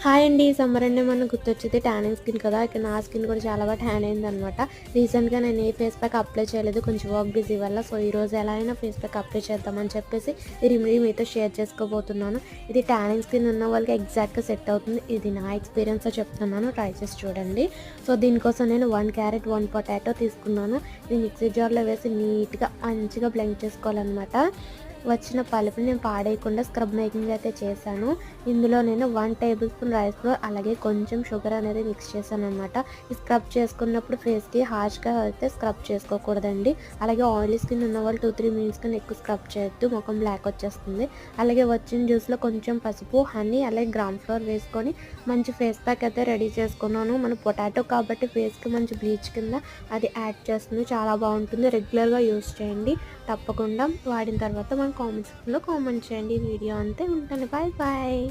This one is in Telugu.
హాయ్ అండి. సమ్మర్ అంటే గుర్తొచ్చేది ట్యానింగ్ స్కిన్ కదా! ఇక నా స్కిన్ కూడా చాలా బాగా ట్యాన్ అయిందనమాట. రీసెంట్‌గా నేను ఏ ఫేస్ ప్యాక్ అప్లై చేయలేదు. కొంచెం వర్క్ బిజీ వల్ల. సో, ఈరోజు ఎలా అయినా ఫేస్ ప్యాక్ అప్లై చేద్దామని చెప్పేసి ఈ రెమెడీ మీతో షేర్ చేసుకోబోతున్నాను. ఇది ట్యానింగ్ స్కిన్ ఉన్న వాళ్ళకి ఎగ్జాక్ట్‌గా సెట్ అవుతుంది. ఇది నా ఎక్స్‌పీరియన్స్‌తో చెప్తున్నాను. ట్రై చేసి చూడండి. సో, దీనికోసం నేను 1 క్యారెట్, 1 పొటాటో తీసుకున్నాను. ఇది మిక్సీ జార్‌లో వేసి నీట్‌గా మంచిగా బ్లెండ్ చేసుకోవాలనమాట. వచ్చిన పలుపుని నేను పాడేయకుండా స్క్రబ్ మేకింగ్ అయితే చేశాను. ఇందులో నేను 1 టేబుల్ స్పూన్ రైస్ ఫ్లోర్ అలాగే కొంచెం షుగర్ అనేది మిక్స్ చేశాననమాట. ఈ స్క్రబ్ చేసుకున్నప్పుడు ఫేస్‌కి హార్ష్‌గా అయితే స్క్రబ్ చేసుకోకూడదండి. అలాగే ఆయిలీ స్కిన్ ఉన్నవాళ్ళు 2, 3 మినిట్స్ కన్నా ఎక్కువ స్క్రబ్ చేయొద్దు. ముఖం బ్లాక్ వచ్చేస్తుంది. అలాగే వచ్చిన జ్యూస్‌లో కొంచెం పసుపు, హనీ అలాగే గ్రామ్ ఫ్లోర్ వేసుకొని మంచి ఫేస్ ప్యాక్ అయితే రెడీ చేసుకున్నాను. మన పొటాటో కాబట్టి ఫేస్‌కి మంచి బ్లీచ్ కింద అది యాడ్ చేస్తుంది. చాలా బాగుంటుంది. రెగ్యులర్‌గా యూజ్ చేయండి. తప్పకుండా వాడిన తర్వాత మన కామెంట్ సెక్షన్‌లో కామెంట్ చేయండి. ఈ వీడియో అంతే. ఉంటాను. Bye bye.